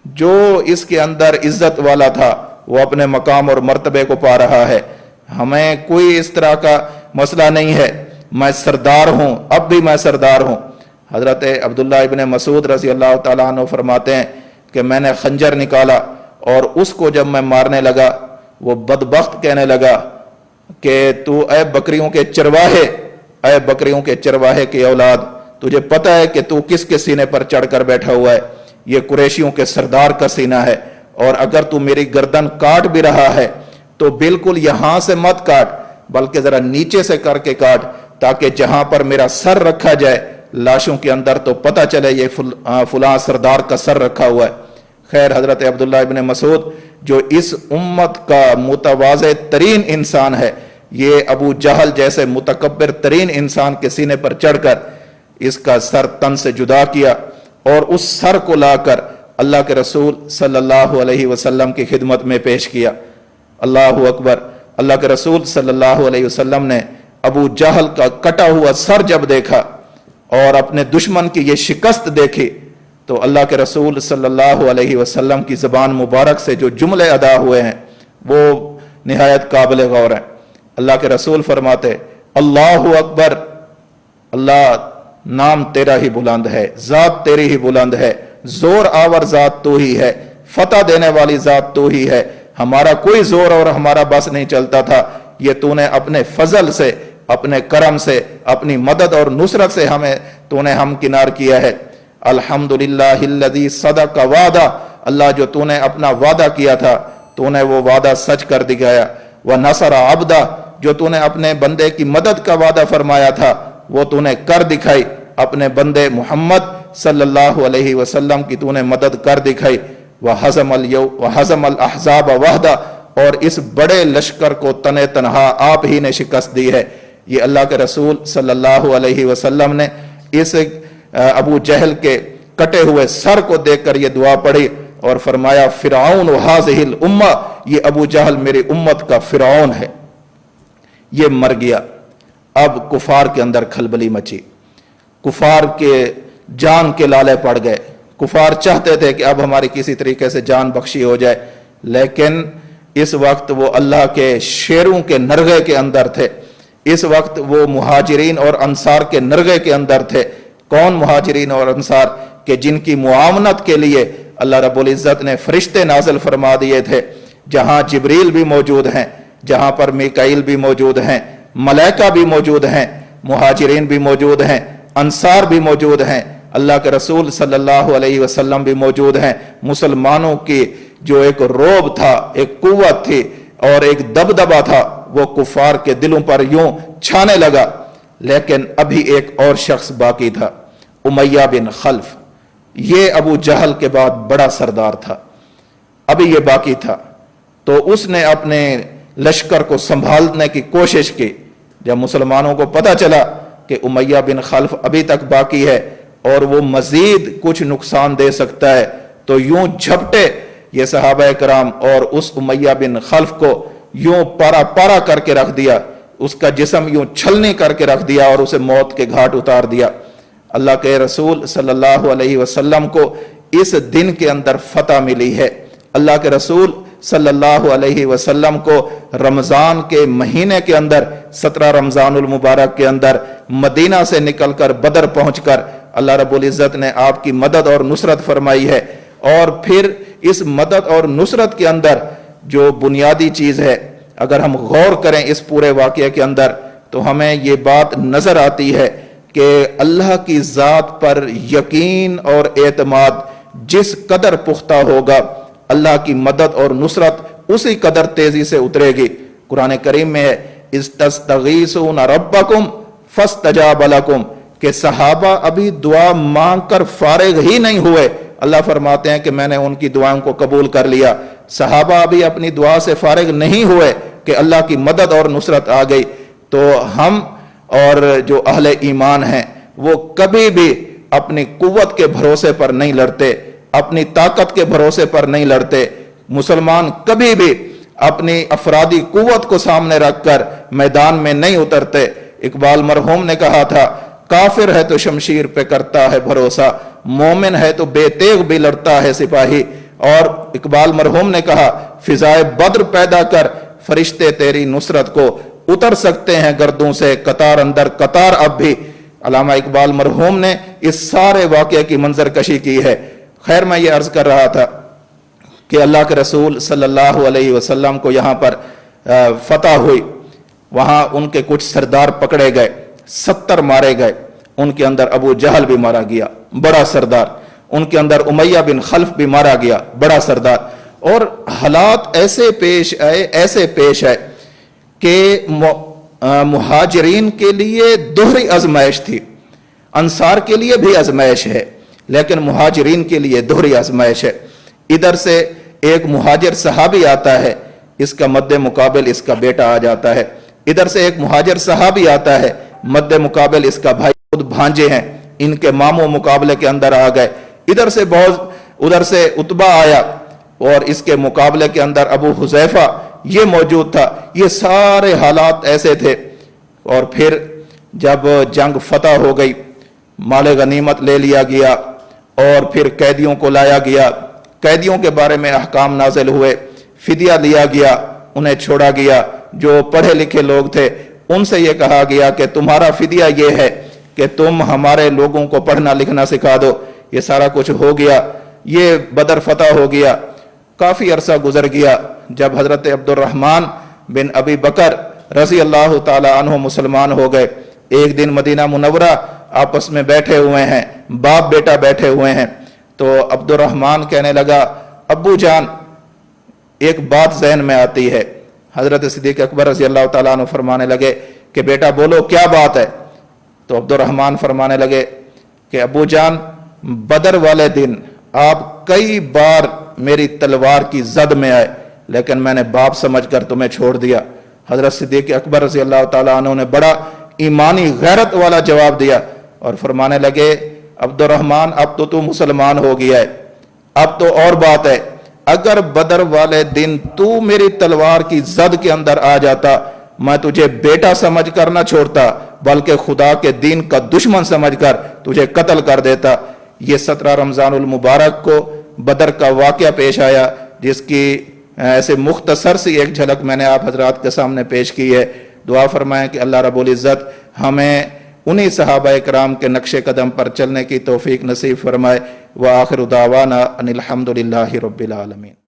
جو اس کے اندر عزت والا تھا وہ اپنے مقام اور مرتبے کو پا رہا ہے، ہمیں کوئی اس طرح کا مسئلہ نہیں ہے، میں سردار ہوں، اب بھی میں سردار ہوں۔ حضرت عبداللہ ابن مسعود رضی اللہ تعالیٰ عنہ فرماتے ہیں کہ میں نے خنجر نکالا اور اس کو جب میں مارنے لگا وہ بدبخت کہنے لگا کہ تو اے بکریوں کے چرواہے، اے بکریوں کے چرواہے کی اولاد، تجھے پتہ ہے کہ تو کس کے سینے پر چڑھ کر بیٹھا ہوا ہے؟ یہ قریشیوں کے سردار کا سینہ ہے، اور اگر تو میری گردن کاٹ بھی رہا ہے تو بالکل یہاں سے مت کاٹ، بلکہ ذرا نیچے سے کر کے کاٹ، تاکہ جہاں پر میرا سر رکھا جائے لاشوں کے اندر تو پتہ چلے یہ فلاں سردار کا سر رکھا ہوا ہے۔ خیر، حضرت عبداللہ ابن مسعود جو اس امت کا متواضع ترین انسان ہے، یہ ابو جہل جیسے متکبر ترین انسان کے سینے پر چڑھ کر اس کا سر تن سے جدا کیا، اور اس سر کو لا کر اللہ کے رسول صلی اللہ علیہ وسلم کی خدمت میں پیش کیا۔ اللہ اکبر! اللہ کے رسول صلی اللہ علیہ وسلم نے ابو جہل کا کٹا ہوا سر جب دیکھا اور اپنے دشمن کی یہ شکست دیکھی، تو اللہ کے رسول صلی اللہ علیہ وسلم کی زبان مبارک سے جو جملے ادا ہوئے ہیں وہ نہایت قابل غور ہیں۔ اللہ کے رسول فرماتے، اللہ اکبر، اللہ نام تیرا ہی بلند ہے، ذات تیری ہی بلند ہے، زور آور ذات تو ہی ہے، فتح دینے والی ذات تو ہی ہے، ہمارا کوئی زور اور ہمارا بس نہیں چلتا تھا، یہ تو نے اپنے فضل سے، اپنے کرم سے، اپنی مدد اور نصرت سے ہمیں تو نے ہمکنار کیا ہے۔ الحمدللہ الذی صدق وعدہ، اللہ جو تو نے اپنا وعدہ کیا تھا تو نے وہ وعدہ سچ کر دکھایا۔ ونصر عبدہ، جو تو نے اپنے بندے کی مدد کا وعدہ فرمایا تھا وہ تو نے کر دکھائی، اپنے بندے محمد صلی اللہ علیہ وسلم کی تو نے مدد کر دکھائی۔ وَحَزَمَ الْأَحْزَابَ وَحْدَ، اور اس بڑے لشکر کو تنے تنہا آپ ہی نے شکست دی ہے۔ یہ اللہ کے رسول صلی اللہ علیہ وسلم نے اس ابو جہل کے کٹے ہوئے سر کو دیکھ کر یہ دعا پڑھی اور فرمایا، فرعون هذه الامہ، یہ ابو جہل میری امت کا فرعون ہے، یہ مر گیا۔ اب کفار کے اندر کھلبلی مچی، کفار کے جان کے لالے پڑ گئے، کفار چاہتے تھے کہ اب ہماری کسی طریقے سے جان بخشی ہو جائے، لیکن اس وقت وہ اللہ کے شیروں کے نرغے کے اندر تھے، اس وقت وہ مہاجرین اور انصار کے نرغے کے اندر تھے۔ کون مہاجرین اور انصار؟ کہ جن کی معاونت کے لیے اللہ رب العزت نے فرشتے نازل فرما دیے تھے، جہاں جبریل بھی موجود ہیں، جہاں پر میکائیل بھی موجود ہیں، ملائکہ بھی موجود ہیں، مہاجرین بھی موجود ہیں، انصار بھی موجود ہیں، اللہ کے رسول صلی اللہ علیہ وسلم بھی موجود ہیں۔ مسلمانوں کی جو ایک روب تھا، ایک قوت تھی اور ایک دبدبہ تھا، وہ کفار کے دلوں پر یوں چھانے لگا۔ لیکن ابھی ایک اور شخص باقی تھا، امیہ بن خلف، یہ ابو جہل کے بعد بڑا سردار تھا، ابھی یہ باقی تھا، تو اس نے اپنے لشکر کو سنبھالنے کی کوشش کی۔ جب مسلمانوں کو پتہ چلا کہ امیہ بن خلف ابھی تک باقی ہے اور وہ مزید کچھ نقصان دے سکتا ہے، تو یوں جھپٹے یہ صحابہ کرام اور اس امیہ بن خلف کو یوں پارا پارا کر کے رکھ دیا، اس کا جسم یوں چھلنی کر کے رکھ دیا اور اسے موت کے گھاٹ اتار دیا۔ اللہ کے رسول صلی اللہ علیہ وسلم کو اس دن کے اندر فتح ملی ہے۔ اللہ کے رسول صلی اللہ علیہ وسلم کو رمضان کے مہینے کے اندر، 17 رمضان المبارک کے اندر مدینہ سے نکل کر بدر پہنچ کر اللہ رب العزت نے آپ کی مدد اور نصرت فرمائی ہے۔ اور پھر اس مدد اور نصرت کے اندر جو بنیادی چیز ہے، اگر ہم غور کریں اس پورے واقعے کے اندر تو ہمیں یہ بات نظر آتی ہے کہ اللہ کی ذات پر یقین اور اعتماد جس قدر پختہ ہوگا، اللہ کی مدد اور نصرت اسی قدر تیزی سے اترے گی۔ قرآن کریم میں ہے اذ تستغیثون ربکم فاستجاب لکم، کہ صحابہ ابھی دعا مانگ کر فارغ ہی نہیں ہوئے، اللہ فرماتے ہیں کہ میں نے ان کی دعاؤں کو قبول کر لیا۔ صحابہ ابھی اپنی دعا سے فارغ نہیں ہوئے کہ اللہ کی مدد اور نصرت آ گئی۔ تو ہم اور جو اہل ایمان ہیں وہ کبھی بھی اپنی قوت کے بھروسے پر نہیں لڑتے، اپنی طاقت کے بھروسے پر نہیں لڑتے۔ مسلمان کبھی بھی اپنی افرادی قوت کو سامنے رکھ کر میدان میں نہیں اترتے۔ اقبال مرحوم نے کہا تھا، کافر ہے تو شمشیر پہ کرتا ہے بھروسہ، مومن ہے تو بے تیغ بھی لڑتا ہے سپاہی۔ اور اقبال مرحوم نے کہا، فضائے بدر پیدا کر فرشتے تیری نصرت کو، اتر سکتے ہیں گردوں سے قطار اندر قطار اب بھی۔ علامہ اقبال مرحوم نے اس سارے واقعے کی منظر کشی کی ہے۔ خیر، میں یہ عرض کر رہا تھا کہ اللہ کے رسول صلی اللہ علیہ وسلم کو یہاں پر فتح ہوئی، وہاں ان کے کچھ سردار پکڑے گئے، 70 مارے گئے، ان کے اندر ابو جہل بھی مارا گیا، بڑا سردار۔ ان کے اندر امیہ بن خلف بھی مارا گیا، بڑا سردار. اور حالات ایسے پیش آئے کہ مہاجرین کے لیے دوہری آزمائش تھی. انصار کے لیے بھی آزمائش ہے لیکن مہاجرین کے لیے دوہری آزمائش ہے. ادھر سے ایک مہاجر صحابی آتا ہے، اس کا مد مقابل اس کا بیٹا آ جاتا ہے. ادھر سے ایک مہاجر صحابی آتا ہے، مد مقابل اس کا بھائی، خود بھانجے ہیں، ان کے ماموں مقابلے کے اندر آ گئے. ادھر سے عتبہ آیا اور اس کے مقابلے کے اندر ابو حذیفہ یہ موجود تھا. یہ سارے حالات ایسے تھے. اور پھر جب جنگ فتح ہو گئی، مال غنیمت لے لیا گیا اور پھر قیدیوں کو لایا گیا. قیدیوں کے بارے میں احکام نازل ہوئے، فدیہ لیا گیا، انہیں چھوڑا گیا. جو پڑھے لکھے لوگ تھے ان سے یہ کہا گیا کہ تمہارا فدیہ یہ ہے کہ تم ہمارے لوگوں کو پڑھنا لکھنا سکھا دو. یہ سارا کچھ ہو گیا. یہ بدر فتح ہو گیا. کافی عرصہ گزر گیا. جب حضرت عبد الرحمن بن ابی بکر رضی اللہ تعالی عنہ مسلمان ہو گئے، ایک دن مدینہ منورہ آپس میں بیٹھے ہوئے ہیں، باپ بیٹا بیٹھے ہوئے ہیں. تو عبد الرحمن کہنے لگا، ابو جان ایک بات ذہن میں آتی ہے. حضرت صدیق اکبر رضی اللہ تعالیٰ عنہ فرمانے لگے کہ بیٹا بولو کیا بات ہے. تو عبد الرحمن فرمانے لگے کہ ابو جان بدر والے دن آپ کئی بار میری تلوار کی زد میں آئے لیکن میں نے باپ سمجھ کر تمہیں چھوڑ دیا. حضرت صدیق اکبر رضی اللہ تعالیٰ عنہ نے بڑا ایمانی غیرت والا جواب دیا اور فرمانے لگے، عبد الرحمن اب تو مسلمان ہو گیا ہے، اب تو اور بات ہے. اگر بدر والے دن تو میری تلوار کی زد کے اندر آ جاتا، میں تجھے بیٹا سمجھ کر نہ چھوڑتا بلکہ خدا کے دین کا دشمن سمجھ کر تجھے قتل کر دیتا. یہ 17 رمضان المبارک کو بدر کا واقعہ پیش آیا، جس کی ایسے مختصر سی ایک جھلک میں نے آپ حضرات کے سامنے پیش کی ہے. دعا فرمائیں کہ اللہ رب العزت ہمیں انہی صحابہ کرام کے نقش قدم پر چلنے کی توفیق نصیب فرمائے. وآخر دعوانا ان الحمد للہ رب العالمین.